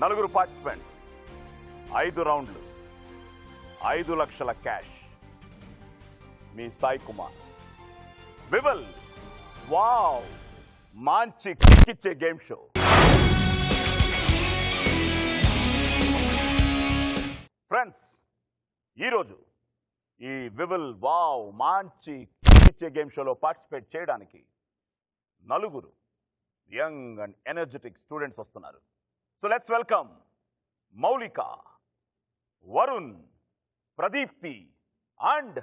నలుగురు పార్టిసిపెంట్స్, 5 రౌండ్లు, 5 లక్షల క్యాష్. మీ సాయి కుమార్. వివల్ వావ్ మంచి కిక్కిచ్చే గేమ్ షో. ఫ్రెండ్స్, ఈరోజు ఈ వివల్ వావ్ మంచి కిక్కిచ్చే గేమ్ షోలో పార్టిసిపేట్ చేయడానికి 4 యంగ్ అండ్ ఎనర్జెటిక్ స్టూడెంట్స్ వస్తున్నారు. సో లెట్స్ వెల్కమ్ మౌలిక, వరుణ్, ప్రదీప్తి అండ్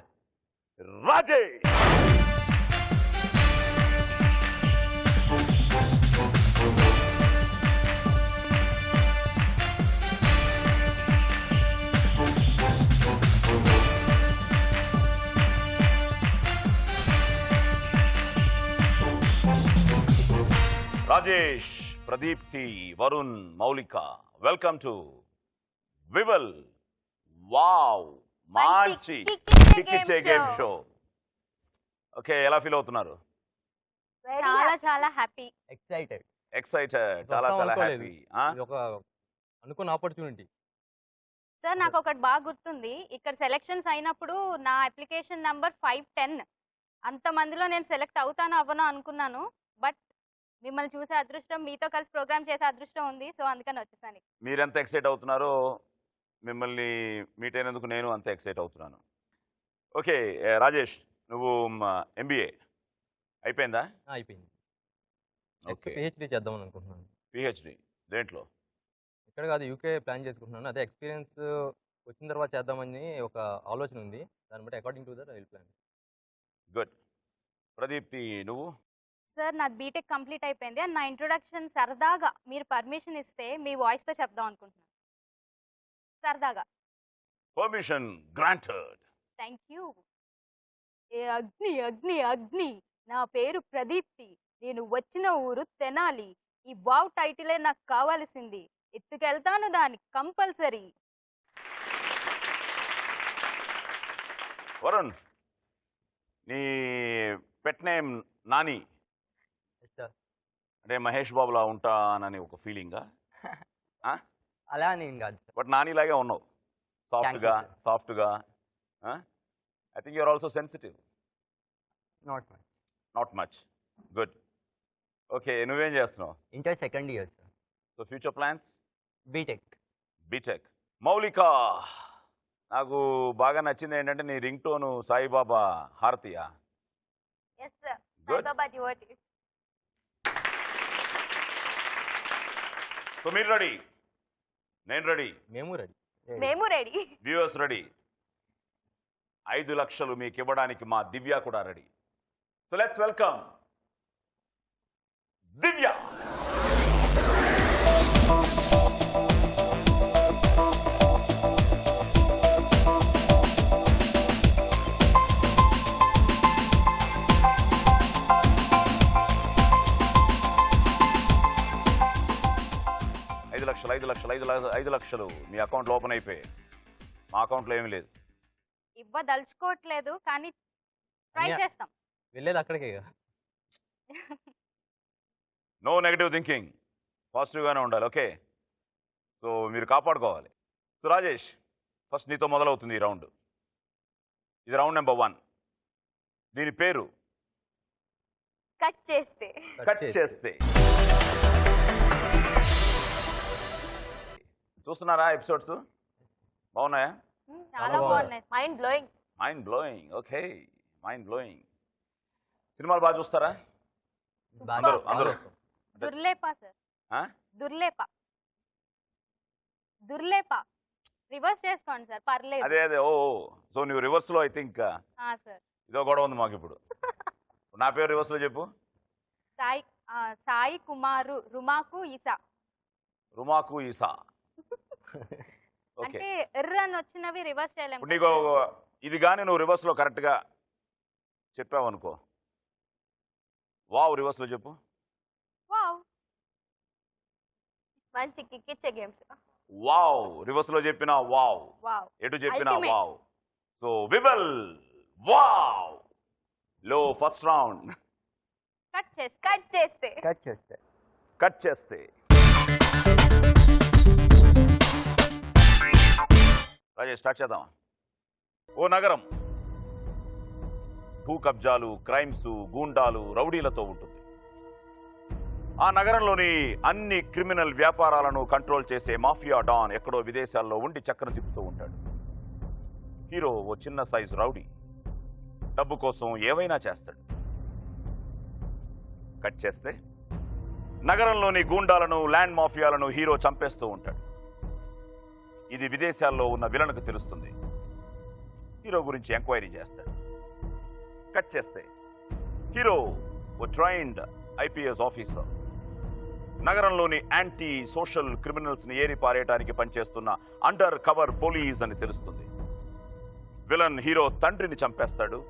రాజేష్. రాజేష్, ప్రదీప్తి, వరుణ్, మౌలిక, వెల్కమ్ టు వివల్ వావ్ మంచి కిక్కిచ్చే గేమ్ షో. ఓకే, ఎలా ఫీల్ అవుతున్నారు? చాలా చాలా హ్యాపీ, ఎక్సైటెడ్, చాలా చాలా హ్యాపీ. ఒక అనుకున్న ఆపర్చునిటీ. సార్ నాకు ఒకటి బాగా గుర్తుంది. ఇక్కడ సెలెక్షన్స్ అయినప్పుడు నా అప్లికేషన్ నంబర్ 510, అంతమందిలో నేను సెలెక్ట్ అవుతానో అవ్వనో అనుకున్నాను. బట్ మిమ్మల్ని చూసే అదృష్టం, మీతో కలిసి ప్రోగ్రామ్ చేసే అదృష్టం ఉంది. సో అందుకని వచ్చేసాను. మీరెంత ఎక్సైట్ అవుతున్నారో మిమ్మల్ని మీట్ అయినందుకు నేను అంత ఎక్సైట్ అవుతున్నాను. ఓకే రాజేష్, నువ్వు ఎంబీఏ అయిపోయిందా? అయిపోయింది. ఓకే, పిహెచ్డి చేద్దామని అనుకుంటున్నాను. పిహెచ్డి దేంట్లో? ఇక్కడ కాదు, యూకే ప్లాన్ చేసుకుంటున్నాను. అదే ఎక్స్పీరియన్స్ వచ్చిన తర్వాత చేద్దామని ఒక ఆలోచన ఉంది. దాన్ని బట్టి according to that I will plan. Good. Pradeepti, నువ్వు? సార్ నాది బీటెక్ కంప్లీట్ అయిపోయింది. అండ్ నా ఇంట్రొడక్షన్ సరదాగా మీరు పర్మిషన్ ఇస్తే మీ వాయిస్తో చెప్దాం అనుకుంటున్నాను. సరదాగా. Permission granted. Thank you. ఏ అగ్ని అగ్ని అగ్ని, నా పేరు ప్రదీప్తి, నేను వచ్చిన ఊరు తెనాలి. ఈ వావ్ టైటిలే నాకు కావాల్సింది, ఎత్తుకెళ్తాను దాన్ని కంపల్సరీ. వరుణ్, నీ పెట్ నేమ్ నాని అంటే మహేష్ బాబులా ఉంటానని ఒక ఫీలింగా? అలా అని ఏం కాదు సార్. బట్ నానిలాగే ఉన్నావు, సాఫ్ట్గా. I think you're also sensitive. Not much. Good. Okay, నువ్వేం చేస్తున్నావు? Inter second year sir. So future plans? BTech. Moulika, నాకు బాగా నచ్చింది ఏంటంటే నీ రింగ్ టోను సాయిబాబా హారతియా? Yes sir, Good. Saibaba devotee. So మీరు రెడీ? నేను రెడీ. మేము రెడీ. Viewers ready. 5 లక్షలు మీకు ఇవ్వడానికి మా దివ్య కూడా ready. So let's welcome Divya. ఐదు లక్షలు మీ అకౌంట్లో ఓపెన్ అయిపోయాయి. మా అకౌంట్లో ఏమీ లేదు. ఇవ్వదలుచుకోవట్లేదు, కానీ ట్రై చేస్తాం. వెళ్ళేది అక్కడికే. నో నెగటివ్ థింకింగ్, పాజిటివ్గానే ఉండాలి. ఓకే, సో మీరు కాపాడుకోవాలి. సో రాజేష్, ఫస్ట్ నీతో మొదలవుతుంది ఈ రౌండ్. ఇది రౌండ్ నెంబర్ 1. దీని పేరు కట్ చేస్తే. చూస్తున్నారా ఎపిసోడ్స్? బాగున్నాయా? చాలా బాగున్నాయి. Mind blowing. Okay, mind blowing. సినిమాలు బాగా చూస్తారా అందరూ? దుర్లేపా సార్. దుర్లేపా రివర్స్ చేసుకోండి సార్, పర్లేదు. అదే ఓ. సో నువ్వు రివర్స్ లో ఐ థింక్ సార్ ఇదో గొడవ ఉంది మాకు ఇప్పుడు. నా పేరు రివర్స్ లో చెప్పు. సాయి కుమారు, రుమాకు ఈసా. అంటే ఎర్రని వచ్చినవి రివర్స్ చేయలేము. నీకు ఇది కానీ నువ్వు రివర్స్ లో కరెక్ట్ గా చెప్పావు అనుకో, వావ్ రివర్స్ లో చెప్పు. వావ్ మంచి కిక్కిచ్చే గేమ్స్. వావ్ రివర్స్ లో చెప్పినా వావ్, ఎటు చెప్పినా వావ్. సో వివల్ వావ్ లో ఫస్ట్ రౌండ్. కట్ చేస్తే రాజేష్ స్టార్ట్ చేద్దాం. ఓ నగరం భూ కబ్జాలు, క్రైమ్స్, గూండాలు, రౌడీలతో ఉంటుంది. ఆ నగరంలోని అన్ని క్రిమినల్ వ్యాపారాలను కంట్రోల్ చేసే మాఫియా డాన్ ఎక్కడో విదేశాల్లో ఉండి చక్రం తిప్పుతూ ఉంటాడు. హీరో ఓ చిన్న సైజు రౌడీ, డబ్బు కోసం ఏవైనా చేస్తాడు. కట్ చేస్తే నగరంలోని గూండాలను, ల్యాండ్ మాఫియాలను హీరో చంపేస్తూ ఉంటాడు. ఇది విదేశాల్లో ఉన్న విలన్కు తెలుస్తుంది. హీరో గురించి ఎంక్వైరీ చేస్తాడు. కట్ చేస్తే హీరో ఓ ట్రైన్డ్ ఐపీఎస్ ఆఫీసర్, నగరంలోని యాంటీ సోషల్ క్రిమినల్స్ ని ఏరి పారేయడానికి పనిచేస్తున్న అండర్ కవర్ పోలీస్ అని తెలుస్తుంది. విలన్ హీరో తండ్రిని చంపేస్తాడు.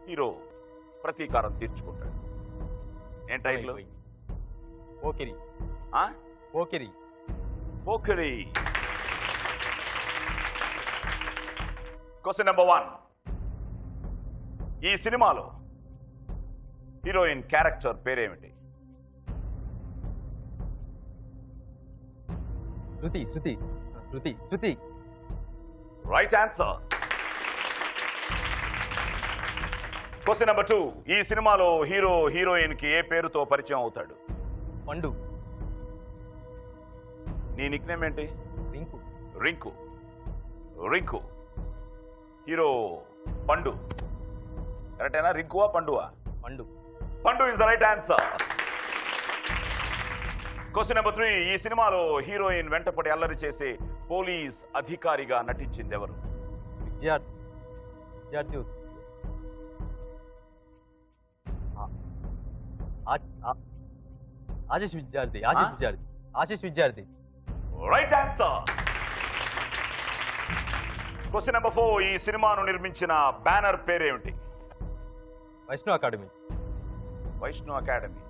హీరో ప్రతీకారం తీర్చుకుంటాడు. ఏం title? Pokiri. Pokiri. Pokiri. Question number 1. ఈ సినిమాలో హీరోయిన్ క్యారెక్టర్ పేరేమిటి? Shruti. Shruti. Shruti. Shruti. Right answer. Question number 2. ఈ సినిమాలో హీరో హీరోయిన్ కి ఏ పేరుతో పరిచయం అవుతాడు? పండు. నీ నిక్నేమ్ ఏంటి? రింకు. రింకు. రింకు. హీరో పండు. కరెక్టేనా? రింకువా పండువా? పండు. పండు is the right answer. Question number 3. ఈ సినిమాలో హీరోయిన్ వెంటపడి అల్లరి చేసే పోలీస్ అధికారిగా నటించింది ఎవరు? విద్యార్థి. విద్యార్థి. Ashish Vidyarthi. Ashish Vidyarthi. Ashish Vidyarthi. Right answer. Question number 4. ఈ సినిమాను నిర్మించిన బ్యానర్ పేరేమిటి? Vaishnav academy. Vaishnav academy.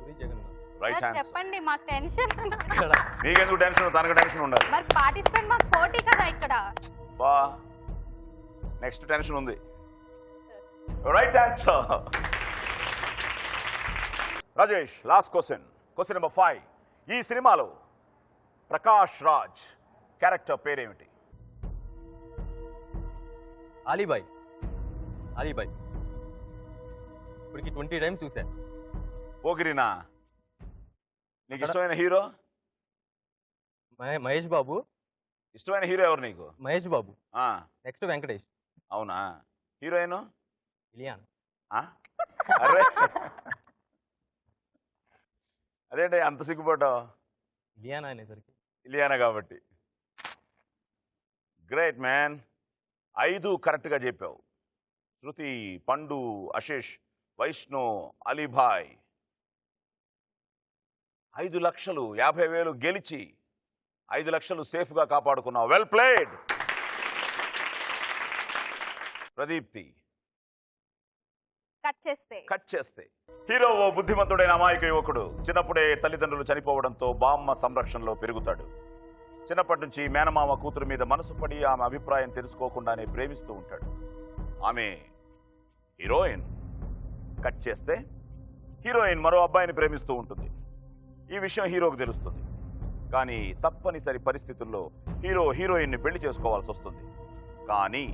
Puri Jagannath. Right sir answer. చెప్పండి, మాకు టెన్షన్. మీకెందుకు టెన్షన్? తనకు టెన్షన్ ఉండాలి. మరి పార్టిసిపెంట్ మాకు పోటీ కదా ఇక్కడ. బా నెక్స్ట్ టెన్షన్ ఉంది. Right answer. Rajesh last question. Question number 5. ఈ సినిమాలో ప్రకాష్ రాజ్ క్యారెక్టర్ పేరేమిటి? అలీబాయ్. అలీబాయ్. ఇప్పటికి 20 టైమ్స్ చూశాను. పోకిరినా? నీకు ఇష్టమైన హీరో? మహేష్ బాబు. ఇష్టమైన హీరో ఎవరు నీకు? మహేష్ బాబు. ఆ, నెక్స్ట్ వెంకటేష్. అవునా? హీరోయిన్? ఇలియానా. అరే అదేంటి అంత సిగ్గుపడ్డావు? ఇలియానా అనేసరికి. ఇలియానా కాబట్టి. Great man. 5 కరెక్ట్గా చెప్పావు. శృతి, పండు, ఆశిష్, వైష్ణవ్, అలీభాయ్. 5 లక్షలు 50,000 గెలిచి 5 లక్షలు సేఫ్గా కాపాడుకున్నావు. Well played. ప్రదీప్తి. కట్ చేస్తే హీరో ఓ బుద్ధిమంతుడైన అమాయక యువకుడు. చిన్నప్పుడే తల్లిదండ్రులు చనిపోవడంతో బామ్మ సంరక్షణలో పెరుగుతాడు. చిన్నప్పటి నుంచి మేనమామ కూతురు మీద మనసు పడి ఆమె అభిప్రాయం తెలుసుకోకుండానే ప్రేమిస్తూ ఉంటాడు. ఆమె హీరోయిన్. కట్ చేస్తే హీరోయిన్ మరో అబ్బాయిని ప్రేమిస్తూ ఉంటుంది. ఈ విషయం హీరోకు తెలుస్తుంది. కానీ తప్పనిసరి పరిస్థితుల్లో హీరో హీరోయిన్ని పెళ్లి చేసుకోవాల్సి వస్తుంది. కానీ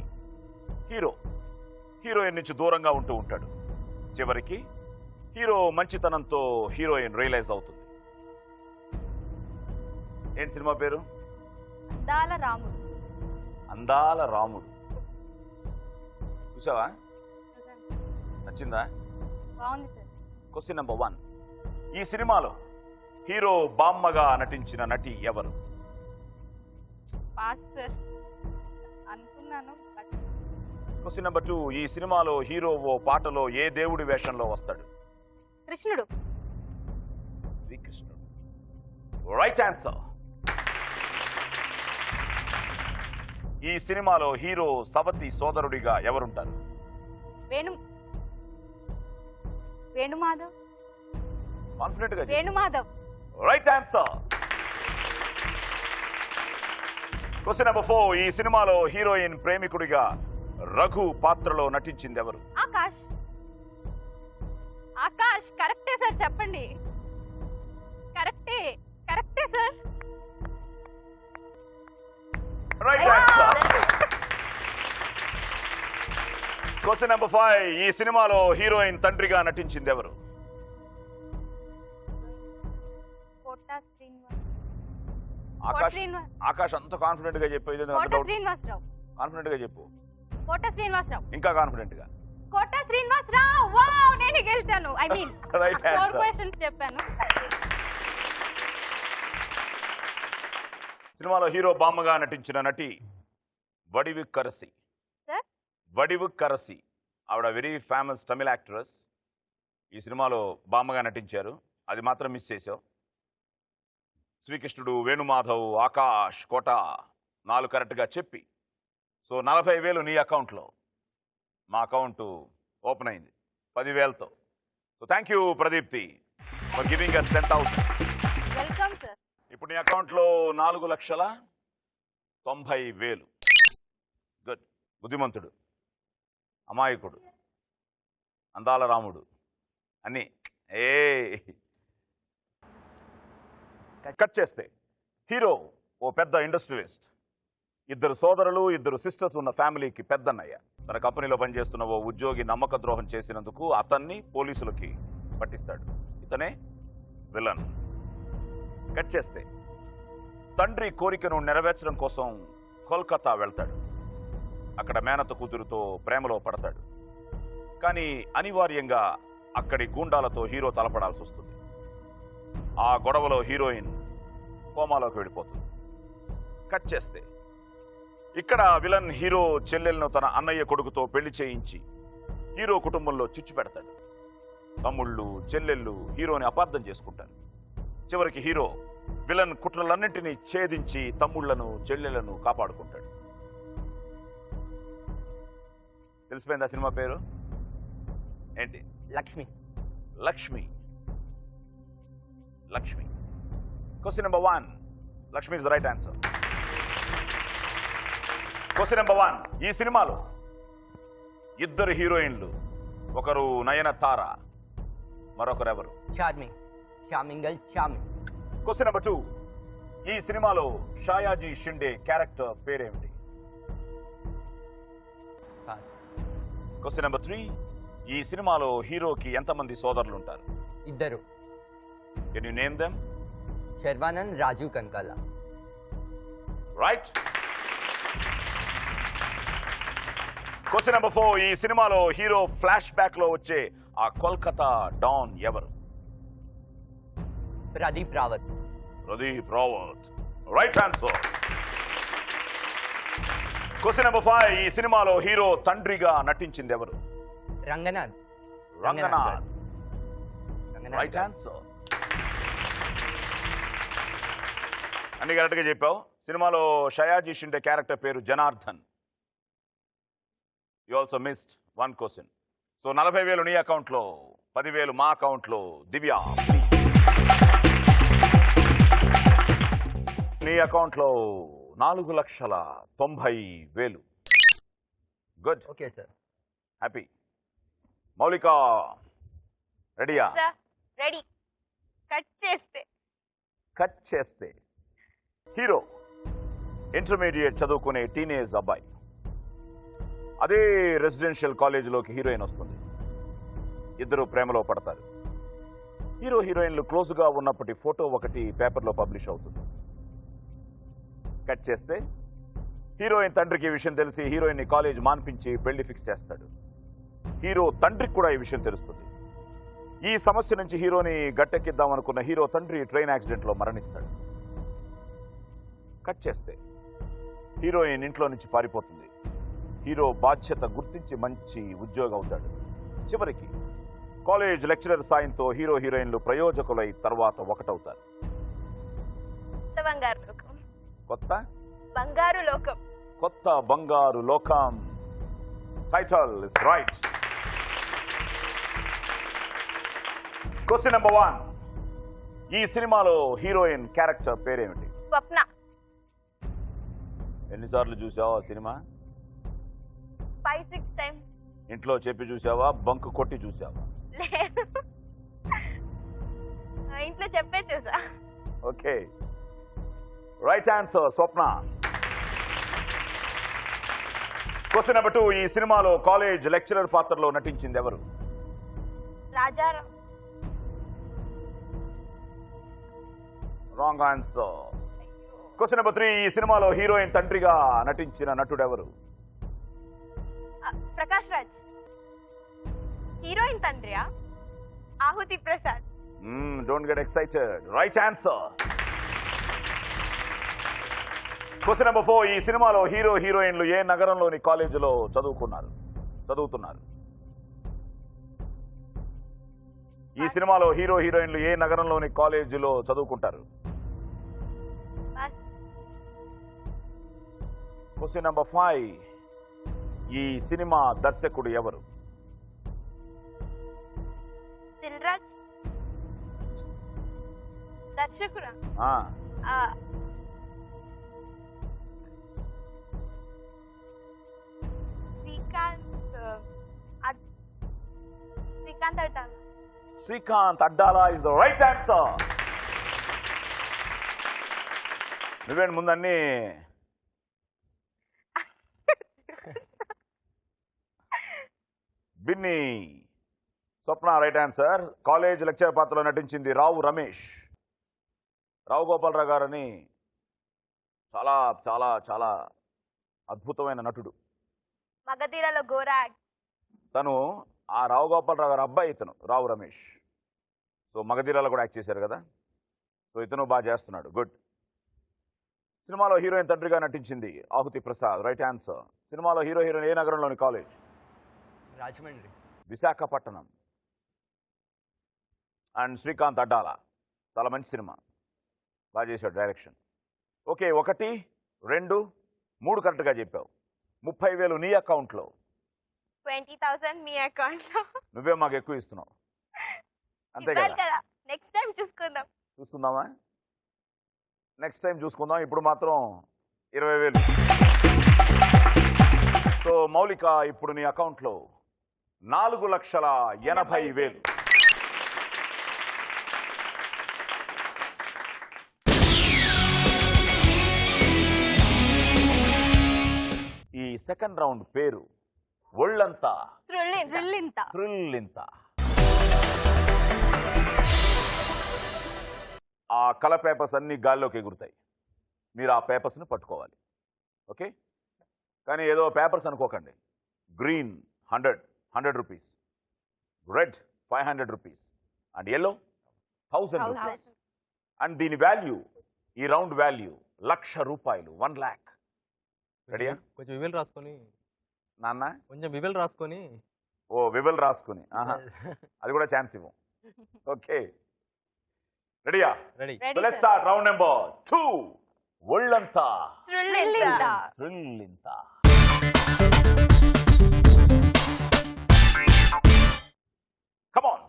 హీరోయిన్ నుంచి దూరంగా ఉంటూ ఉంటాడు. చివరికి హీరో మంచితనంతో హీరోయిన్ రియలైజ్ అవుతుంది. ఏంటి సినిమా పేరు? అందాల రాముడు. అందాల రాముడు. చూసావా? నచ్చిందా? బాగుంది సార్. Question number 1. ఈ సినిమాలో హీరో బామ్మగా నటించిన నటి ఎవరు? పాస్ సార్ అనుకున్నాను. Question number 2. ఈ సినిమాలో హీరో ఓ పాటలో ఏ దేవుడి వేషంలో వస్తాడు? కృష్ణుడు. శ్రీకృష్ణుడు. Right answer. ఈ సినిమాలో హీరో సవతి సోదరుడిగా ఎవరుంటారు? వేణుమాధవ్. కాన్ఫిడెంట్ గా Venumadhav. Right answer. Question number 4. ఈ సినిమాలో హీరోయిన్ ప్రేమికుడిగా రఘు పాత్రలో నటించింది ఎవరు? ఆకాష్. ఆకాష్. కరెక్టే సార్, చెప్పండి. కరెక్టే సార్. Question number 5. ఈ సినిమాలో హీరోయిన్ తండ్రిగా నటించింది ఎవరు? కోట శ్రీనివాస్ ఆకాష్ ఆకాష్ అంత కాన్ఫిడెంట్ గా చెప్పేది కోట శ్రీనివాసరావు. కాన్ఫిడెంట్ గా చెప్పు. కోట శ్రీనివాసరావు. ఇంకా కాన్ఫిడెంట్ గా. కోట శ్రీనివాసరావు. వావ్, నేను గెలిచాను. I mean Right 4 answer. Questions చెప్పాను. సినిమాలో హీరో బామ్మగా నటించిన నటి వడివు కరసి. సార్? వడివు కరసి ఆవిడ వెరీ ఫేమస్ తమిళ యాక్ట్రెస్. ఈ సినిమాలో బామ్మగా నటించారు, అది మాత్రం మిస్ చేసావు. శ్రీకృష్ణుడు, వేణుమాధవ్, ఆకాష్, కోట 4 కరెక్ట్గా చెప్పి సో 40,000 నీ అకౌంట్లో. మా అకౌంట్ ఓపెన్ అయింది 10,000తో. So thank you Pradeepti for giving us 10,000. Welcome sir. ఇప్పుడు నీ అకౌంట్లో 4,90,000. గుడ్. బుద్ధిమంతుడు, అమాయకుడు, అందాల రాముడు అన్నీ. కట్ చేస్తే హీరో ఓ పెద్ద ఇండస్ట్రియలిస్ట్. 2 సోదరులు 2 సిస్టర్స్ ఉన్న ఫ్యామిలీకి పెద్దన్నయ్య. తన కంపెనీలో పనిచేస్తున్న ఓ ఉద్యోగి నమ్మక ద్రోహం చేసినందుకు అతన్ని పోలీసులకి పట్టిస్తాడు. ఇతనే విలన్. కట్ చేస్తే తండ్రి కోరికను నెరవేర్చడం కోసం కోల్కతా వెళ్తాడు. అక్కడ మేనత కూతురుతో ప్రేమలో పడతాడు. కానీ అనివార్యంగా అక్కడి గూండాలతో హీరో తలపడాల్సి వస్తుంది. ఆ గొడవలో హీరోయిన్ కోమాలోకి వెళ్ళిపోతుంది. కట్ చేస్తే ఇక్కడ విలన్ హీరో చెల్లెలను తన అన్నయ్య కొడుకుతో పెళ్లి చేయించి హీరో కుటుంబంలో చిచ్చు పెడతాడు. తమ్ముళ్ళు, చెల్లెళ్ళు హీరోని అపార్థం చేసుకుంటారు. చివరికి హీరో విలన్ కుట్రలన్నింటినీ ఛేదించి తమ్ముళ్లను, చెల్లెలను కాపాడుకుంటాడు. తెలిసిపోయిందా సినిమా పేరు ఏంటి? Lakshmi. Lakshmi. Lakshmi. Question number 1. Lakshmi is the right answer. Question number 1. ఈ సినిమాలో 2 హీరోయిన్లు, ఒకరు నయనతార, మరొకరెవరు? చార్మింగ్. చార్మింగల్ చార్మింగ్. Question number 2. ఈ సినిమాలో షాయాజీ షిండే క్యారెక్టర్ పేరేమిటి? పాస్. Question number 3. ఈ సినిమాలో హీరోకి ఎంతమంది సోదరులు ఉంటారు? 2. Can you name them? Sharwanand, Raju కంకాల. రైట్. Question number 4. ఈ సినిమాలో హీరో ఫ్లాష్ బ్యాక్ లో వచ్చే ఆ కోల్కతా డాన్ ఎవరు? Pradeep Rawat. Pradeep Rawat. Right answer. Question number 5. ఈ సినిమాలో హీరో తండ్రిగా నటించింది ఎవరు? రంగనాథ్. రంగనాథ్. రంగనాథ్ రైట్ గారు. ఆన్సర్. అన్ని కరెక్ట్గా చెప్పావు. సినిమాలో షయాజీ షిండే క్యారెక్టర్ పేరు Janardhan. You also missed 1 question. So 40,000 నీ అకౌంట్లో, 10,000 మా అకౌంట్లో. దివ్య, నీ అకౌంట్లో 4,90,000. గుడ్. Okay sir. హ్యాపీ. మౌలిక రెడీయా? Sir ready. కట్ చేస్తే కట్ చేస్తే హీరో ఇంటర్మీడియట్ చదువుకునే టీనేజ్ అబ్బాయి. అదే రెసిడెన్షియల్ కాలేజీలోకి హీరోయిన్ వస్తుంది. 2 ప్రేమలో పడతారు. హీరో హీరోయిన్లు క్లోజ్గా ఉన్నప్పటి ఫోటో ఒకటి పేపర్లో పబ్లిష్ అవుతుంది. కట్ చేస్తే హీరోయిన్ తండ్రికి ఈ విషయం తెలిసి హీరోయిన్ ని కాలేజ్ మాన్పించి పెళ్లి ఫిక్స్ చేస్తాడు. హీరో తండ్రికి కూడా ఈ విషయం తెలుస్తుంది. ఈ సమస్య నుంచి హీరోని గట్టెక్కిద్దాం అనుకున్న హీరో తండ్రి ట్రైన్ యాక్సిడెంట్లో మరణిస్తాడు. కట్ చేస్తే హీరోయిన్ ఇంట్లో నుంచి పారిపోతుంది. హీరో బాధ్యత గుర్తించి మంచి ఉద్యోగం అవుతాడు. చివరికి కాలేజ్ లెక్చరర్ సాయంతో హీరో హీరోయిన్లు ప్రయోజకులై తర్వాత ఒకటవుతారు. బంగారు లోకం. కొత్త బంగారు లోకం. కొత్త బంగారు లోకం. Title is right. Question number 1. ఈ సినిమాలో హీరోయిన్ క్యారెక్టర్ పేరేమిటి? స్వప్న. ఎన్నిసార్లు చూసావా ఆ సినిమా? 5-6 times. ఇంట్లో చెప్పి చూసావా, బంక్ కొట్టి చూసావా? లేదు, ఇంట్లో చెప్పే చూసా. ఓకే, రైట్ ఆన్సర్ స్వప్న. క్వశ్చన్ నెంబర్ 2, ఈ సినిమాలో కాలేజ్ లెక్చరర్ పాత్రలో నటించింది ఎవరు? Rajaram. Wrong answer. Question number 3, ఈ సినిమాలో హీరోయిన్ తండ్రిగా నటించిన నటుడు ఎవరు? Prakash Raj. Heroine తండ్రియా? Ahuti Prasad. Don't get excited. Right answer. Question number 4, ఈ సినిమాలో హీరో హీరోయిన్లు ఏ నగరంలోని కాలేజీలో చదువుతున్నారు? ఈ సినిమాలో హీరో హీరోయిన్లు ఏ నగరంలోని కాలేజీలో చదువుకుంటారు? క్వశ్చన్ నెంబర్ 5, ఈ సినిమా దర్శకుడు ఎవరు? Dil Raj. దర్శకుడా? Srikanth Addala. Srikanth అడ్డాలా is the right answer. నువ్వేంటి ముందన్నీ బిన్ని. స్వప్న రైట్ ఆన్సర్. కాలేజ్ లెక్చర్ పాత్రలో నటించింది రావు రమేష్. రావు గోపాలరావు గారని చాలా చాలా చాలా అద్భుతమైన నటుడు. మగధీరలో గోరాడ్. తను ఆ రావు గోపాలరావు గారు అబ్బాయి ఇతను రావు రమేష్. సో మగధీరాలో కూడా యాక్ట్ చేశారు కదా. సో ఇతను బాగా చేస్తున్నాడు. గుడ్. సినిమాలో హీరోయిన్ తండ్రిగా నటించింది ఆహుతి ప్రసాద్. Right answer. సినిమాలో హీరో హీరోయిన్ ఏ నగరంలోని కాలేజ్? రాజమండ్రి. విశాఖపట్నం. అండ్ శ్రీకాంత్ అడ్డాల. చాలా మంచి సినిమా, బాగా చేశాడు డైరెక్షన్. ఓకే, 1, 2, 3 కరెక్ట్గా చెప్పావు. 30,000 నీ అకౌంట్లో. 20,000 మీ అకౌంట్లో. నువ్వే మాకు ఎక్కువ ఇస్తున్నావు, అంతే కదా. నెక్స్ట్ టైం చూసుకుందామా? నెక్స్ట్ టైం చూసుకుందాం. ఇప్పుడు మాత్రం 20,000. సో మౌలిక, ఇప్పుడు నీ అకౌంట్లో 4,80,000. ఈ సెకండ్ రౌండ్ పేరు ఒళ్ళంతా థ్రిల్లింత. ఆ కలర్ పేపర్స్ అన్ని గాల్లోకి ఎగురుతాయి. మీరు ఆ పేపర్స్ని పట్టుకోవాలి. ఓకే, కానీ ఏదో పేపర్స్ అనుకోకండి. Green 100 rupees, red 500 rupees, and yellow 1000 rupees. And దీని వాల్యూ, ఈ రౌండ్ వాల్యూ ₹1,00,000, 1 lakh. రెడీయా? కొంచెం వివల్ రాసుకొని నాన్న. వివల్ రాసుకుని అది కూడా ఛాన్స్ ఇవ్వం. ఓకే, రెడీయా? Ready. Let's start round number 2. ఒళ్ళంతా థ్రిల్లింత. Come on.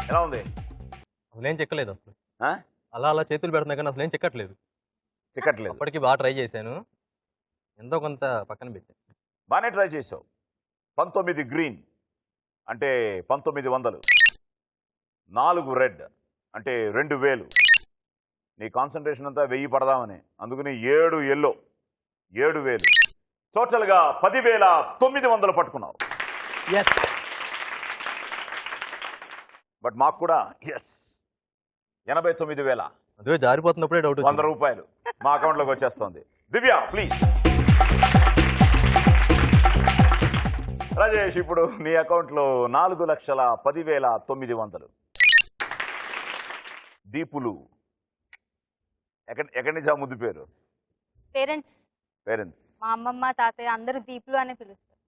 ఎలా ఉంది? అసలు ఏం చెక్కలేదు. అసలు ఆ? అలా చేతులు పెడుతున్నా కానీ అసలు ఏం చెక్కట్లేదు. చిక్కట్లేదు. అప్పటికి బాగా ట్రై చేశాను, ఎంతో కొంత పక్కన పెట్టాను. బాగానే ట్రై చేసావు. 19 గ్రీన్ అంటే 1900, 4 రెడ్ అంటే 2000. నీ కాన్సన్ట్రేషన్ అంతా 1000 పడదామని, అందుకని 7 ఎల్లో 7000. టోటల్గా 10,900 పట్టుకున్నావు. బట్ మాకు కూడా 89,000, అదే జారిపోతున్నప్పుడే డౌట్. 100 రూపాయలు మా అకౌంట్లోకి వచ్చేస్తుంది. దివ్య ప్లీజ్. రాజేష్, ఇప్పుడు నీ అకౌంట్లో 4,10,900. దీపులు ఎక్కడి నుంచి ఆ ముద్దు పేరు? పేరెంట్స్. మా అమ్మమ్మ తాతయ్య అందరూ దీపులు అనే పిలుస్తారు.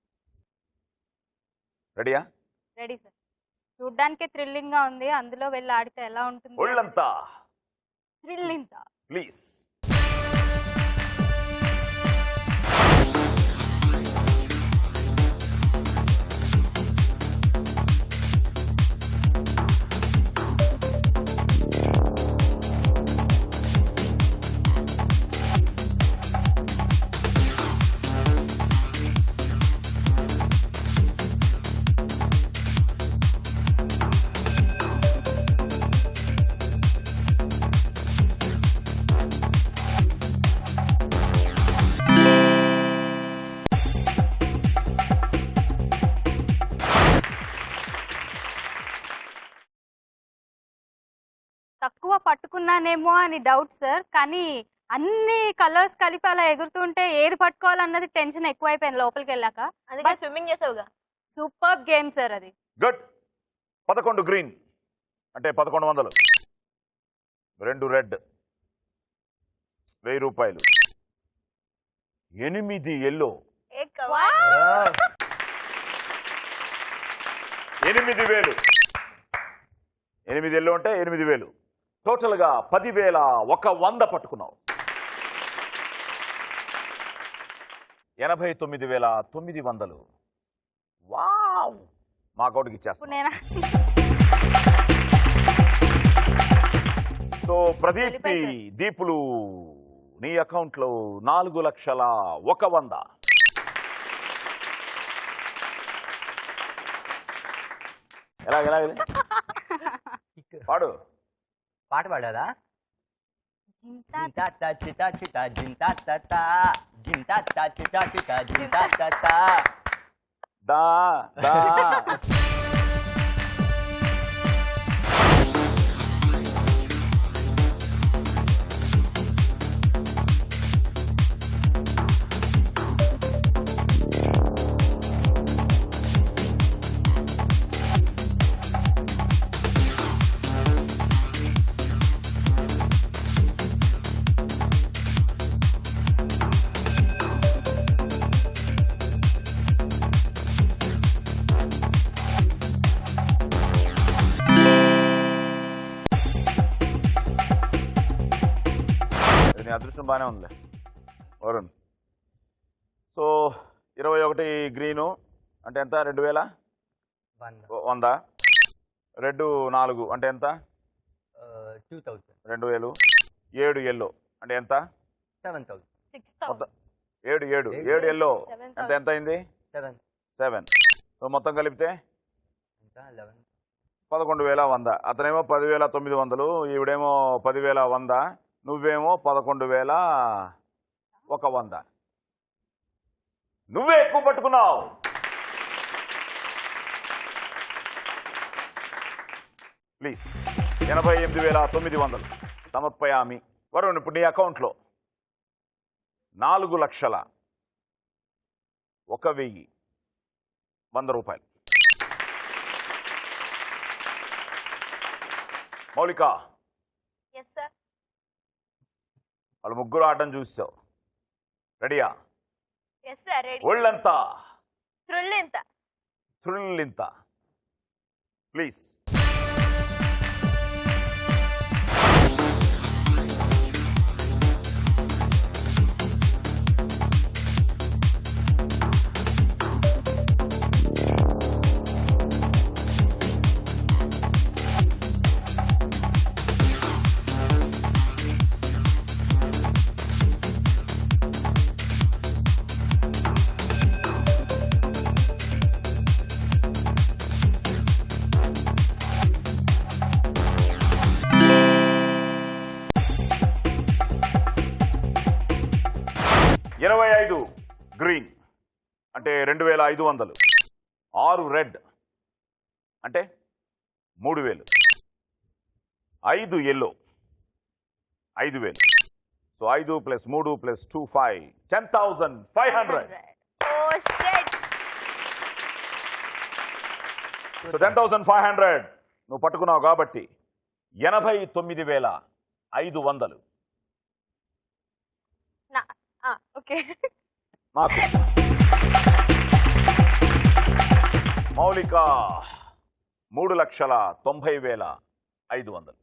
రెడీయా? Ready sir. చూడ్డానికి థ్రిల్లింగ్ గా ఉంది, అందులో వెళ్ళి ఆడితే ఎలా ఉంటుంది? ఒళ్ళంతా థ్రిల్ ఇంత. ప్లీజ్. తక్కువ పట్టుకున్నానేమో అని డౌట్ సార్, కానీ అన్ని కలర్స్ కలిపి అలా ఎగురుతుంటే ఏది పట్టుకోవాలన్నది టెన్షన్ ఎక్కువైపోయింది లోపలికి వెళ్ళాక. అందుకే స్విమ్మింగ్ చేసావుగా. సూపర్ గేమ్ సార్ అది. గుడ్. 11 గ్రీన్ అంటే 1100, 2 రెడ్ 1000 రూపాయలు, 8 ఎల్లో ఏ కమాల్. 8000. 8 ఎల్లో అంటే 8000. టోటల్గా 10,100 పట్టుకున్నావు. 89,900. వావ్. మా అకౌంట్కి ఇప్పుడు ఇచ్చేస్తాను. నేను సో ప్రదీప్తి, వెళ్ళిపోయి దీపులు నీ అకౌంట్లో 4,01,00,000. ఎలా పాడు. పాట పాడారా? జింతా జింతా తా చితా చితా జింతా తా తా జింతా తా చితా చితా జింతా తా తా. దా దా. నీ అదృష్టం బాగానే ఉందిలే వరుణ్. సో 21 గ్రీను అంటే ఎంత? 2,100. రెడ్ 4 అంటే ఎంత? 2000. 2,000. 7 ఎల్లో అంటే ఎంత? 7000. 6,000. మొత్తం 7 ఎల్లో అంటే ఎంత అయింది? 7. సో మొత్తం కలిపితే ఎంత? 11. 11,100. అతనేమో 10,900, ఈవిడేమో 10,100, నువ్వేమో 11,100. నువ్వే ఎక్కువ పట్టుకున్నావు. ప్లీజ్. 88,900 సమర్పయామి. వరుణ్, ఇప్పుడు నీ అకౌంట్లో 4,01,100 రూపాయలు. మౌలిక, ఎస్ సార్. వాళ్ళు ముగ్గురు ఆటం చూసావు. రెడీయా? Yes sir, ready. ఒళ్ళంతా థ్రిల్ ఇంత. థ్రిల్ ఇంత. ప్లీజ్. గ్రీన్ అంటే 2,500. 6 రెడ్ అంటే 3,000. 5 yellow 5,000. So 5 + 3 + 2 5 10,500. Oh shit. So 10,500 నువ్వు పట్టుకున్నావు కాబట్టి 89,500 ఓకే. నాకు. మౌలిక 3,90,500.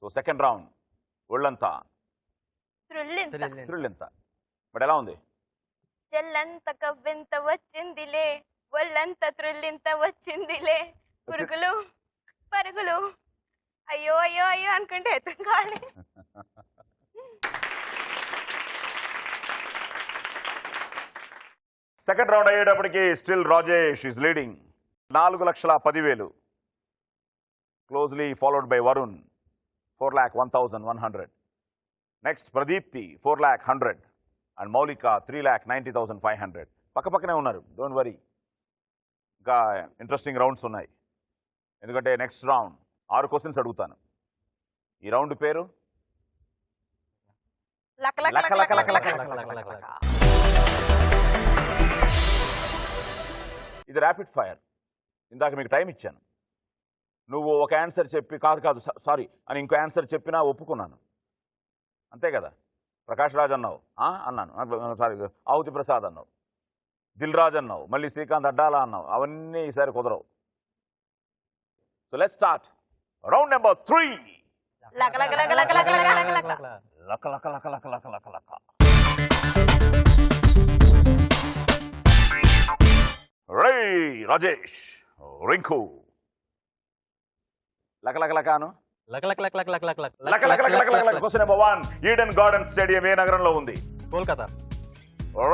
సో సెకండ్ రౌండ్ ఒళ్ళంతా త్రుళ్ళింత థ్రిల్ ఎంత బట్ ఎలా ఉంది చెల్లంత కవ్వింత వచ్చిందిలే ఒళ్ళంత త్రుళ్ళింత వచ్చిందిలే పురుగులు పరుగులు అయ్యో అయ్యో అయ్యో అనుకుంటే ఎత్తం కావాలి సెకండ్ రౌండ్ అయ్యేటప్పటికి still Rajesh is leading 4,10,000 closely followed by Varun 4,01,100. Next Pradeepti 4,100,000 and మౌలిక 3,90,500. పక్కపక్కనే ఉన్నారు, డోంట్ వరీ. ఇంకా ఇంట్రెస్టింగ్ రౌండ్స్ ఉన్నాయి, ఎందుకంటే నెక్స్ట్ రౌండ్ 6 క్వశ్చన్స్ అడుగుతాను. ఈ రౌండ్ పేరు లక లక లక లక లక లక లక లక లక లక. ఇది ర్యాపిడ్ ఫైర్. ఇందాక మీకు టైం ఇచ్చాను, నువ్వు ఒక ఆన్సర్ చెప్పి కాదు సారీ అని ఇంకో ఆన్సర్ చెప్పినా ఒప్పుకున్నాను, అంతే కదా. ప్రకాష్ రాజ్ అన్నావు, అన్నాను. సారీ, ఆవుతి ప్రసాద్ అన్నావు, దిల్ రాజ్ అన్నావు, మళ్ళీ శ్రీకాంత్ అడ్డాలా అన్నావు. అవన్నీ ఈసారి కుదరవు. So let's start round number 3. లక లక లక లక లక లక లక లక లక లక లక లక లక లక లక. రే రాజేష్, రింకు లక లక లక అను. లక లక లక లక లక లక లక లక లక లక లక లక. Question number 1, Eden garden stadium ఏ నగరంలో ఉంది? Kolkata.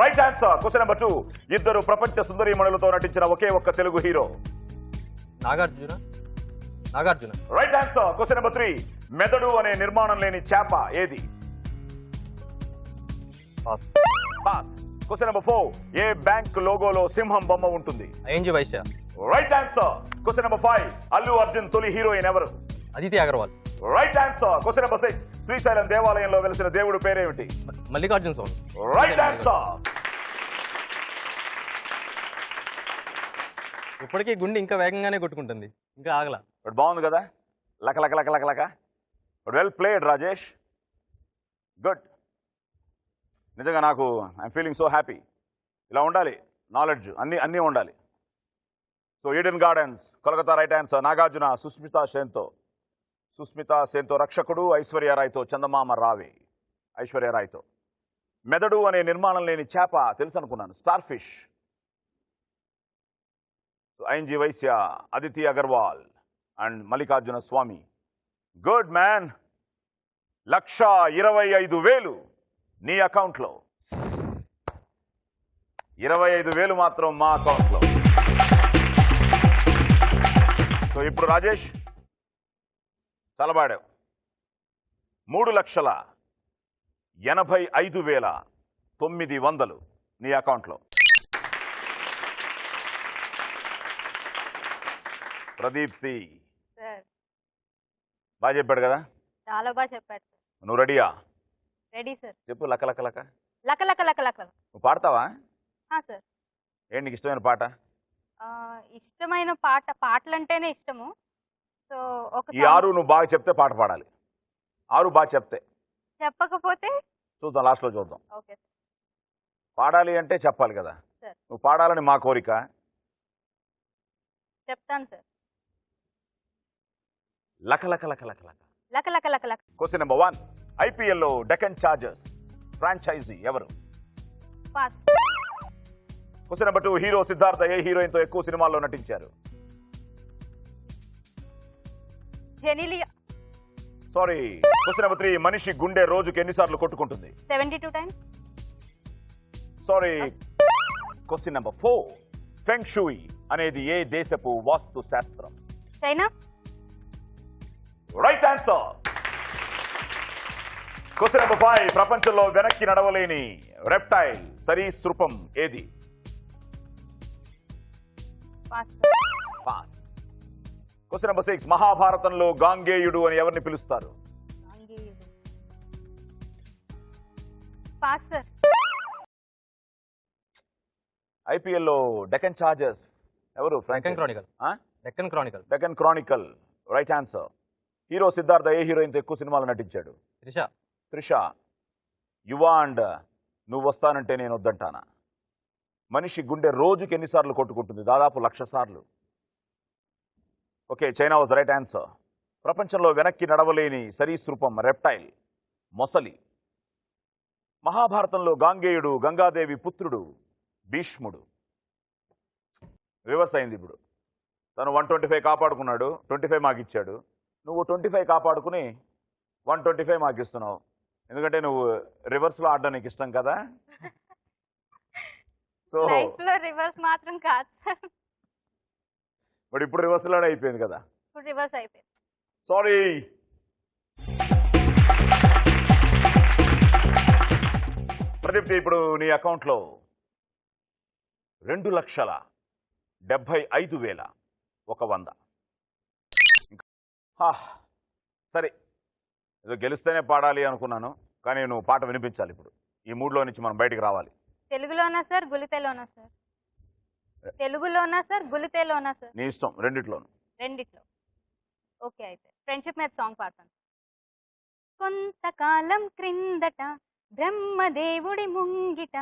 Right answer. Question number 2, ఇద్దరు ప్రపంచ సుందరీమణులతో నటించిన ఒకే ఒక్క Telugu hero? Nagarjuna. Right answer. Question number 3, మెదడు అనే నిర్మాణం లేని చేప ఏది? పాస్. క్వశ్చన్ నెంబర్ 4, ఏ బ్యాంక్ లోగోలో సింహం బొమ్మ ఉంటుంది? ING Vysya. Right answer. Question number 5, Allu Arjun తొలి హీరోయిన్ ఎవరు? Aditi Agarwal. Right answer. Question number 6, Srisailam దేవాలయంలో వెలిసిన దేవుడు పేరేమిటి? మల్లికార్జున స్వామి. Right answer. ఇప్పటికీ గుండె ఇంకా వేగంగానే కొట్టుకుంటుంది, ఇంకా ఆగల. బట్ బాగుంది కదా, లక లక లక లక లక. But well played Rajesh, good. నిజంగా నాకు ఐఎమ్ ఫీలింగ్ సో హ్యాపీ. ఇలా ఉండాలి నాలెడ్జ్, అన్నీ ఉండాలి. So Eden gardens Kolkata right answer. Nagarjuna Sushmita సేన్తో రక్షకుడు, ఐశ్వర్యరాయ్తో చందమామ రావే. ఐశ్వర్యరాయ్తో. మెదడు అనే నిర్మాణం లేని చేప తెలుసు అనుకున్నాను, star fish. ING Vysya, Aditi Agarwal and Mallikarjuna Swamy. Good man. 1,25,000 నీ అకౌంట్లో, 25,000 మాత్రం మా అకౌంట్లో. సో ఇప్పుడు రాజేష్ చాలా పాడావు. 3,85,900 నీ అకౌంట్లో. ప్రదీప్తి సార్ బాగా చెప్పాడు కదా, చాలా బాగా చెప్పారు సార్. నువ్వు రెడీయా? Ready sir. చెప్పు లక లక లక. లక లక లక లక. నువ్వు పాడతావా? సార్. ఏంటి నీకు ఇష్టమైన పాట? ఇష్టమైన పాటలంటేనే ఇష్టము. సో ఒక ఈ 6 నువ్వు బాగా చెప్తే పాట పాడాలి. 6 బాగా చెప్తే. చెప్పకపోతే చూద్దాం, లాస్ట్లో చూద్దాం. Okay sir. పాడాలి అంటే చెప్పాలి కదా. సార్. నువ్వు పాడాలని మా కోరిక. చెప్తాను సార్. లక లక లక లక లక. లక లక లక లక. క్వశ్చన్ నెంబర్ 1, ఐపీఎల్లో డెక్కన్ చార్జర్స్ ఫ్రాంచైజీ ఎవరు? Pass. Question number 2, hero Siddhartha ఏ హీరోయిన్తో ఎక్కువ సినిమాల్లో నటించారు? జెనిలియా. సారీ. క్వశ్చన్ నెంబర్ 3, మనిషి గుండె రోజుకి ఎన్నిసార్లు కొట్టుకుంటుంది? 72 టైమ్స్. సారీ. క్వశ్చన్ నెంబర్ 4, ఫెంగ్ షూయి అనేది ఏ దేశపు వాస్తు శాస్త్రం? China. Right answer. Question number 5, ప్రపంచంలో వెనక్కి నడవలేని రెప్టైల్ సరీసృపం ఏది? పాస్. పాస్. క్వశ్చన్ నెంబర్ 6, మహాభారతంలో గాంగేయుడు అని ఎవరిని పిలుస్తారు? Pass sir. ఐపీఎల్లో డెక్కన్ చార్జర్స్ ఎవరు? Deccan Chronicle. Deccan Chronicle. Right answer. Hero Siddhartha ఏ హీరోయిన్తో ఎక్కువ సినిమాలు నటించాడు? త్రిష. యువ అండ్ నువ్వు వస్తానంటే నేను వద్దంటానా. మనిషి గుండె రోజుకి ఎన్నిసార్లు కొట్టుకుంటుంది? దాదాపు 1,00,000 సార్లు. Okay, China was right answer. ప్రపంచంలో వెనక్కి నడవలేని సరీసృపం రెప్టైల్ మొసలి. మహాభారతంలో గాంగేయుడు గంగాదేవి పుత్రుడు భీష్ముడు. రివర్స్ అయింది ఇప్పుడు. తను 125 కాపాడుకున్నాడు, 25 మాకు ఇచ్చాడు. నువ్వు 25 కాపాడుకుని 125 మాకు ఇస్తున్నావు. ఎందుకంటే నువ్వు రివర్స్లో ఆడడం నీకు ఇష్టం కదా. సో లైఫ్ లో రివర్స్ మాత్రం కాదు సార్, బట్ ఇప్పుడు రివర్స్లోనే అయిపోయింది కదా. ఇప్పుడు రివర్స్ అయిపోయింది. సారీ. ప్రదీప్తి, ఇప్పుడు నీ అకౌంట్లో 2,75,100. సరే, ఏదో గెలిస్తేనే పాడాలి అనుకున్నాను, కానీ నువ్వు పాట వినిపించాలి ఇప్పుడు. ఈ మూడ్లో నుంచి మనం బయటికి రావాలి. తెలుగులోనా సార్, గులితేలోనా సార్? తెలుగులోనా సార్, గులితేలోనా సార్? నీ ఇష్టం, రెండిట్లోను. రెండిట్లో. ఓకే, అయితే ఫ్రెండ్షిప్ మీద సాంగ్ పాడతాను. కొంతకాలం క్రిందట బ్రహ్మదేవుడి ముంగిట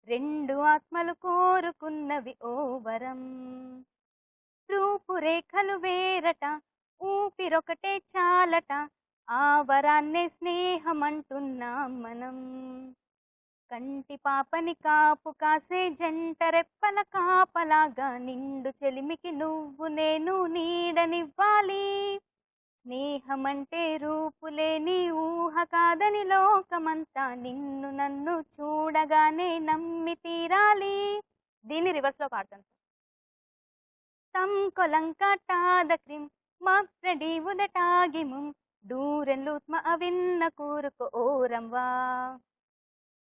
2 ఆత్మలు కోరుకున్నవి ఓ వరం. రూపురేఖలు వేరట, ఊపిరొకటే చాలట, ఆ వరాన్నే స్నేహమంటున్నాం మనం. కంటి పాపని కాపు కాసే జంట రెప్పల కాపలాగా నిండు చెలిమికి నువ్వు నేను నీడనివ్వాలి. స్నేహమంటే రూపులేని ఊహ కాదని లోకమంతా నిన్ను నన్ను చూడగానే నమ్మి తీరాలి. దీన్ని రివర్స్లో పాడతాను. తమ్ కొలంకాటాదక్రిం మాప్రడి ఉదటాగిముం దూరెన్లూత్మ అవిన్న కూరుకు ఓరంవా.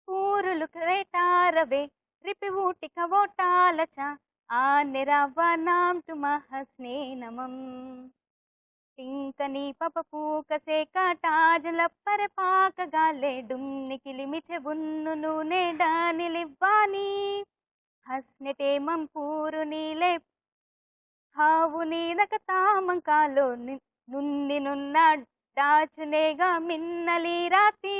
ఊరులు క్రేటారవే రిపి ఊటిక ఓటాలచ ఆ నిరవ్వ నాం టు మహస్నేనమం. టింకని పప పూకసే కాటాజల పరపాకగాలే డుమ్ని కిలిమిచె బున్ను నూనె డానిలివ్వాని. హస్నెటేమం పూరు నీలే హావు నీదక తామంకాలో నున్ని నున్న దాచునేగా మిన్నలి రాతి.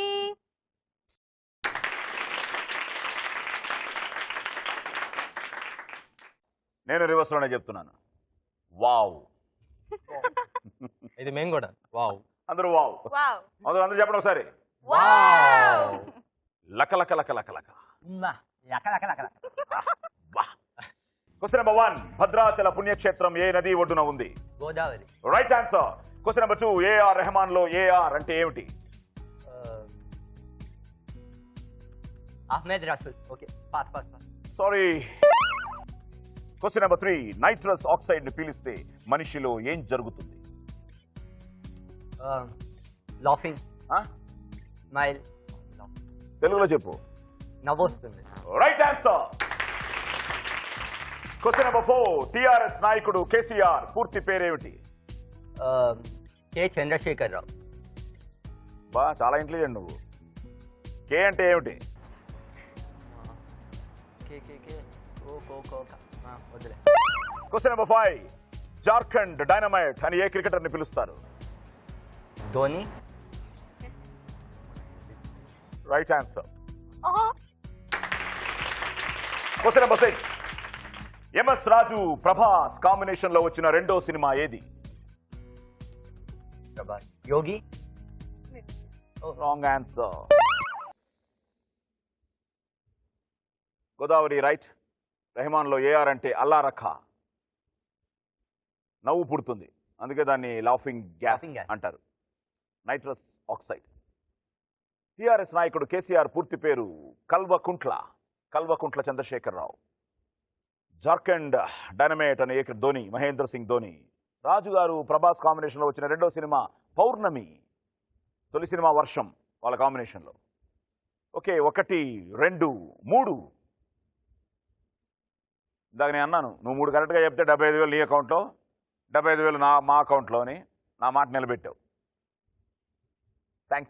నేను రివర్స్లోనే చెప్తున్నాను. వావ్. ఇది మేము కూడా వావ్. అందరూ వావ్. వావ్ అందరూ చెప్పండి ఒకసారి. వావ్ లక లక లక లక లక. లక లక లక లక. క్వశ్చన్ నెంబర్ 1, భద్రాచల పుణ్యక్షేత్రం ఏ నది ఒడ్డున ఉంది? Godavari. Right answer. Question number 2, AR Rahman లో ఏఆర్ అంటే ఏమిటి? Ahmed Rasool. Okay, pass pass pass. Sorry. Question number 3, nitrous oxide ని పీలిస్తే మనిషిలో ఏం జరుగుతుంది? లాఫింగ్. స్మైల్. తెలుగులో చెప్పు. నవ్వొస్తుంది. Right answer. Question number 4, TRS నాయకుడు కేసీఆర్ పూర్తి పేరేమిటి? కె చంద్రశేఖర్ రావు. బా, చాలా ఇంటెలిజెంట్ నువ్వు. కే అంటే ఏమిటి? వదిలే. క్వశ్చన్ నెంబర్ 5, జార్ఖండ్ డైనమైట్ అని ఏ క్రికెటర్ ని పిలుస్తారు? Dhoni. Right answer. Question number 6, MS Raju Prabhas combination లో వచ్చిన రెండో సినిమా ఏది? Prabhas. Yogi. Wrong answer. Godavari right. Rahman లో ఏఆర్ అంటే అల్లా రఖా, నవ్వు పుడుతుంది, అందుకే దాన్ని లాఫింగ్ గ్యాస్ Laughing gas. అంటారు. Nitrous oxide. టిఆర్ఎస్ నాయకుడు కేసీఆర్ పూర్తి పేరు కల్వకుంట్ల చంద్రశేఖరరావు. జార్ఖండ్ డైనమైట్ అనే ధోని, మహేంద్ర సింగ్ ధోని. రాజు గారు ప్రభాస్ కాంబినేషన్లో వచ్చిన రెండో సినిమా పౌర్ణమి. తొలి సినిమా వర్షం వాళ్ళ కాంబినేషన్లో. ఓకే, 1, 2, 3. ఇందాక నేను అన్నాను, నువ్వు 3 కరెక్ట్గా చెప్తే 75,000 నీ అకౌంట్లో, 75,000 మా అకౌంట్లో అని నా మాట నిలబెట్టావు. Thank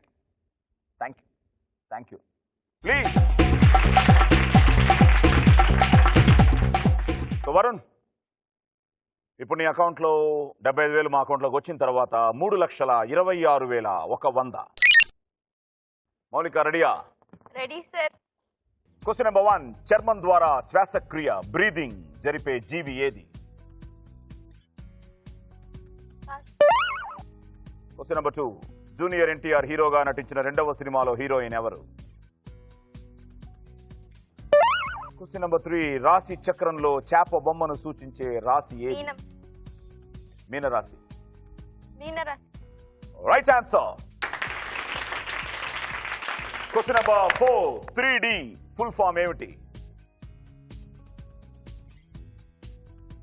you. Please. So Varun, ఇప్పుడు నీ అకౌంట్లో 75,000 మా అకౌంట్లోకి వచ్చిన తర్వాత 3,26,100. మౌలిక రెడీయా? Ready sir. క్వశ్చన్ నెంబర్ 1, చర్మం ద్వారా శ్వాసక్రియ బ్రీదింగ్ జరిపే జీవి ఏది? క్వశ్చన్ నెంబర్ 2, జూనియర్ ఎన్టీఆర్ హీరోగా నటించిన రెండవ సినిమాలో హీరోయిన్ ఎవరు? Question number 3. రాశి చక్రంలో చేప బొమ్మను సూచించే రాశి ఏది? మీనం. మీనరాశి. మీనరాశి. Right answer. Question number 4. 3D full form ఏమిటి?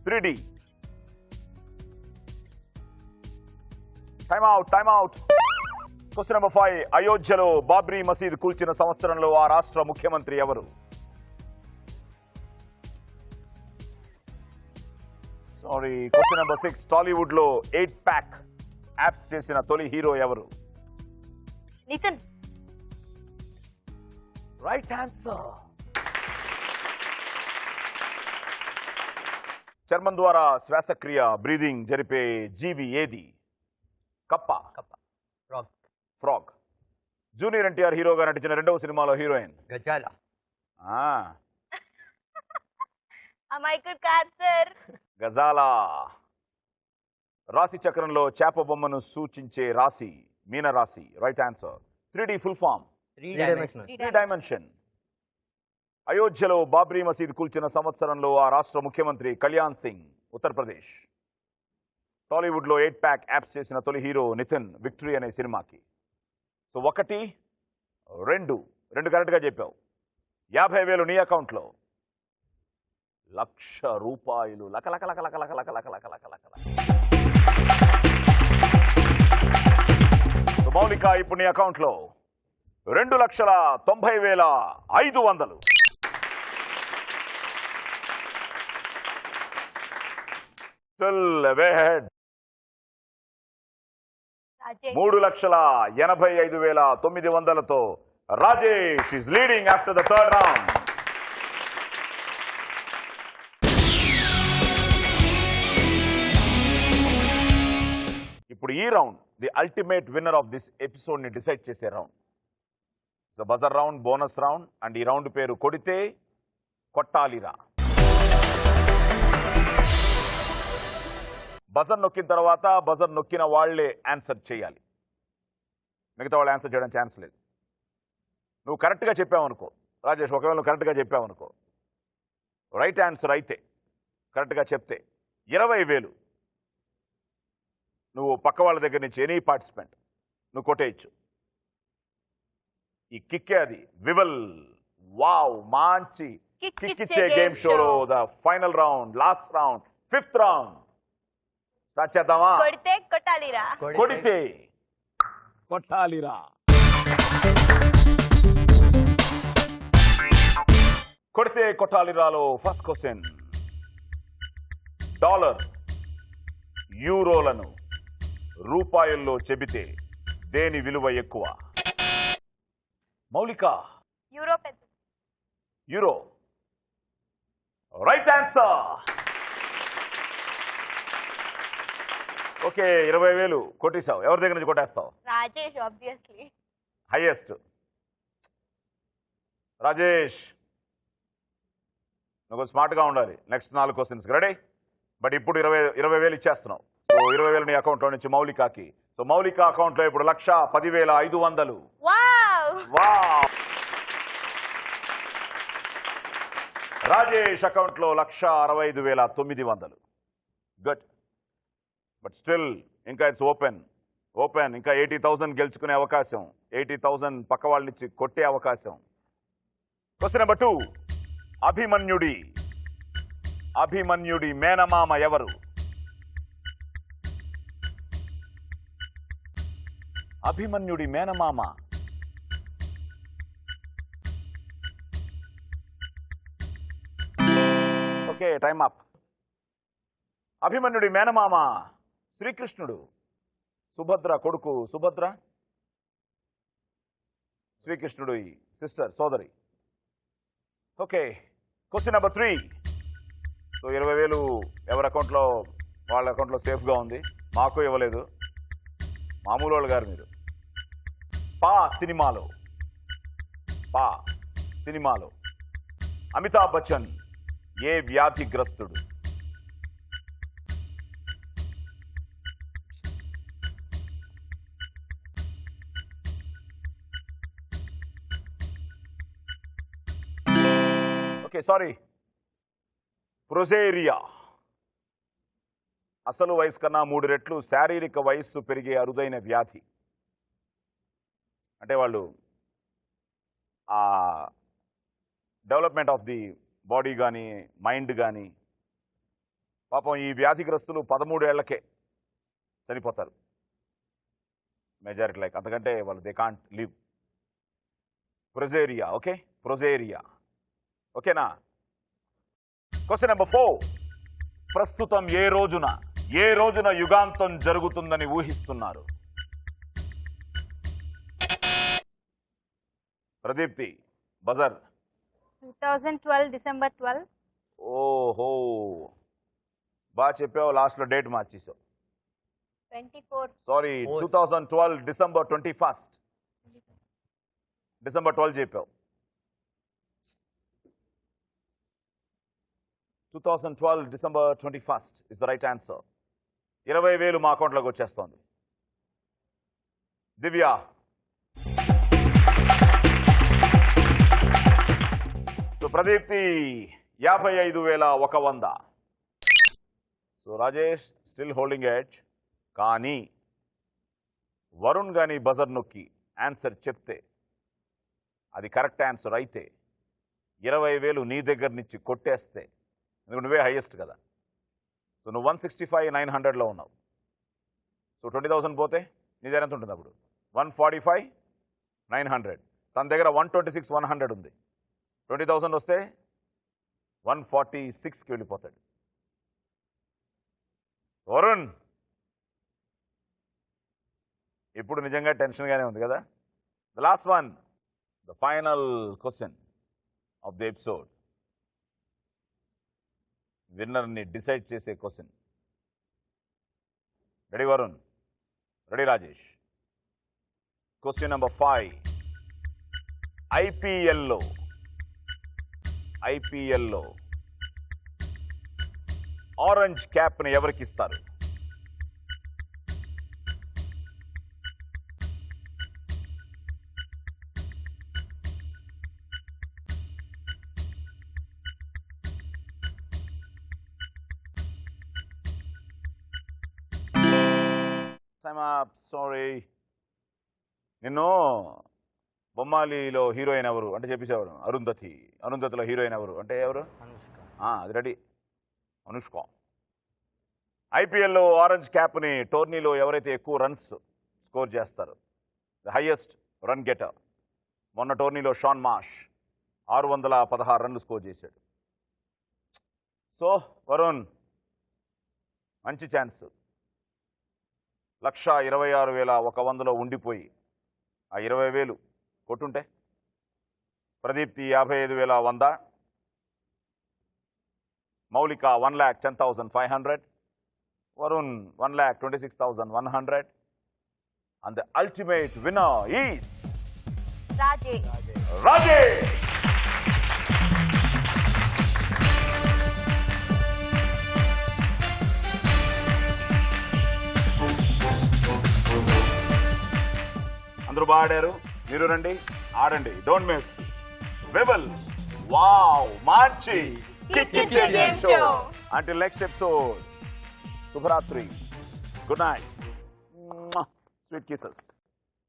3D. Time out. Question number 5. అయోధ్యలో బాబ్రీ మసీద్ కూల్చిన సంవత్సరంలో ఆ రాష్ట్ర ముఖ్యమంత్రి ఎవరు? సారీ. Question number 6. టాలీవుడ్ లో 8 ప్యాక్ యాప్స్ చేసిన తొలి హీరో ఎవరు? నితిన్. Right answer. చర్మం ద్వారా శ్వాసక్రియ బ్రీదింగ్ జరిపే జీవి ఏది? కప్ప. ఫ్రాగ్. జూనియర్ ఎన్టీఆర్ హీరోగా నటించిన రెండవ సినిమాలో హీరోయిన్? గజాల. అమాయకుడు కాదు సార్. గజాలా. రాశి చక్రంలో చేప బొమ్మను సూచించే రాశి మీనరాశి. Right answer. 3D full form? 3 dimensional. 3 dimension. అయోధ్యలో బాబ్రీ మసీద్ కూల్చిన సంవత్సరంలో ఆ రాష్ట్ర ముఖ్యమంత్రి కళ్యాణ్ సింగ్, ఉత్తరప్రదేశ్. టాలీవుడ్ లో 8 ప్యాక్ యాప్స్ చేసిన తొలి హీరో నితిన్, విక్టరీ అనే సినిమాకి. సో 1, 2 కరెక్ట్ గా చెప్పావు. 50,000 నీ అకౌంట్ లో. ₹1,00,000 లక. సో మౌలిక ఇప్పుడు నీ అకౌంట్ లో 2,90,500. Still way ahead. Rajesh. 3,85,900తో Rajesh is leading after the third round. ఇప్పుడు ఈ round the ultimate winner of this episode ని డిసైడ్ చేసే round. So buzzer round, bonus round. And ఈ రౌండ్ పేరు కొడితే కొట్టాలిరా. బజర్ నొక్కిన తర్వాత బజర్ నొక్కిన వాళ్లే ఆన్సర్ చేయాలి. మిగతా వాళ్ళు ఆన్సర్ చేయడానికి ఛాన్స్ లేదు. నువ్వు కరెక్ట్గా చెప్పావనుకో రాజేష్, ఒకవేళ నువ్వు కరెక్ట్గా చెప్పావనుకో, రైట్ ఆన్సర్ అయితే కరెక్ట్గా చెప్తే 20,000 నువ్వు పక్క వాళ్ళ దగ్గర నుంచి ఎనీ పార్టిసిపెంట్ నువ్వు కొట్టేయచ్చు. ఈ కిక్కే అది. వివల్ వావ్ మంచి కిక్కిచ్చే గేమ్ షోలో the final round, last round, 5th round start చేద్దామా? కొడితే కొట్టాలిరా. కొడితే కొట్టాలిరా. కొడితే కొట్టాలిరాలో ఫస్ట్ క్వశ్చన్. డాలర్, యూరోలను రూపాయల్లో చెబితే దేని విలువ ఎక్కువ? మౌలిక. యూరో పెద్ద. యూరో. Right answer. ఓకే, 20,000 కొట్టేశావు. ఎవరి దగ్గర నుంచి కొట్టేస్తావు? రాజేష్ ఆబ్వియస్లీ. హైయెస్ట్. రాజేష్ నువ్వు స్మార్ట్గా ఉండాలి. Next 4 questions ready. బట్ ఇప్పుడు 20,000 ఇచ్చేస్తున్నావు. సో 20,000 నీ అకౌంట్లో నుంచి మౌలికాకి. సో మౌలిక అకౌంట్లో ఇప్పుడు 1,10,500. వావ్. వావ్. రాజేష్ అకౌంట్లో 1,65,900. గుడ్. బట్ స్టిల్ ఇంకా ఇట్స్ ఓపెన్. ఇంకా 80,000 గెలుచుకునే అవకాశం, 80,000 పక్క వాళ్ళ నుంచి కొట్టే అవకాశం. Question number 2. అభిమన్యుడి మేనమామ ఎవరు? అభిమన్యుడి మేనమామ. Okay, time up. అభిమన్యుడి మేనమామ శ్రీకృష్ణుడు. సుభద్ర కొడుకు. సుభద్ర శ్రీకృష్ణుడు సిస్టర్, సోదరి. Okay, question number 3. సో 20,000 ఎవరి అకౌంట్లో వాళ్ళ అకౌంట్లో సేఫ్గా ఉంది. మాకు ఇవ్వలేదు, మామూలు వాళ్ళు గారు మీరు. పా సినిమాలో అమితాబ్ బచ్చన్ ఏ వ్యాధిగ్రస్తుడు? ఓకే సారీ, ప్రొజేరియా అసలు వయసు కన్నా 3 రెట్లు శారీరక వయస్సు పెరిగే అరుదైన వ్యాధి. అంటే వాళ్ళు ఆ డెవలప్మెంట్ ఆఫ్ ది బాడీ కానీ మైండ్ కానీ, పాపం ఈ వ్యాధిగ్రస్తులు 13 ఏళ్లకే చనిపోతారు మెజారిటీ, లైక్ అంతకంటే వాళ్ళు దే కాంట్ లివ్. ప్రొజేరియా, ఓకే, ప్రొజేరియా, ఓకేనా. Question number 4. ప్రస్తుతం ఏ రోజున యుగాంతం జరుగుతుందని ఊహిస్తున్నారు? ప్రదీప్తి, బజర్. 2012 డిసెంబర్ 12. ఓహో, బాగా చెప్పావు, లాస్ట్లో డేట్ మార్చేసావు. 24. Sorry, 2012 December 21. డిసెంబర్ 12 చెప్పావు. 2012 December 21 is the right answer. 20,000 మా అకౌంట్లోకి వచ్చేస్తోంది. Divya, so Pradeepti 55,100. So Rajesh still holding edge. కానీ వరుణ్ గాని బజర్ నొక్కి ఆన్సర్ చెప్తే, అది కరెక్ట్ ఆన్సర్ అయితే 20,000 నీ దగ్గర నుంచి కొట్టేస్తే, ఎందుకంటే నువ్వే హైయెస్ట్ కదా. సో నువ్వు 165,900లో ఉన్నావు. సో 20,000 పోతే నీ దగ్గర ఎంత ఉంటుంది? అప్పుడు 145,900. తన దగ్గర 126,100 ఉంది. 20,000 వస్తే 146కి వెళ్ళిపోతాడు. వరుణ్ ఇప్పుడు నిజంగా టెన్షన్గానే ఉంది కదా. The last one, the final question of the episode. విన్నర్ని డిసైడ్ చేసే question. Ready Varun, ready Rajesh. Question number 5. ఐపీఎల్లో ఆరెంజ్ క్యాప్ని ఎవరికి ఇస్తారు? సారీ, నిన్ను బొమ్మాలిలో హీరోయిన్ ఎవరు అంటే చెప్పేసేవారు. అరుంధతిలో హీరోయిన్ ఎవరు అంటే ఎవరు? అనుష్క. అది రెడీ, అనుష్క. ఐపీఎల్లో ఆరెంజ్ క్యాప్ని టోర్నీలో ఎవరైతే ఎక్కువ రన్స్ స్కోర్ చేస్తారు, ద హైయెస్ట్ రన్ గెటర్. మొన్న టోర్నీలో షాన్ మాష్ 616 రన్లు స్కోర్ చేశాడు. సో వరుణ్, మంచి ఛాన్స్. 126,100లో ఉండిపోయి ఆ 20,000 కొట్టుంటే, ప్రదీప్తి 55,100, మౌలిక 1,10,500, Varun 1,26,100, and the ultimate winner is Rajesh. అందరూ బాగా ఆడారు. మీరు రండి, ఆడండి, డోంట్ మిస్. వివల్ వావ్ మంచి కిక్కిచ్చే game show. Until next episode, శుభరాత్రి, గుడ్ నైట్, స్వీట్ కిసెస్.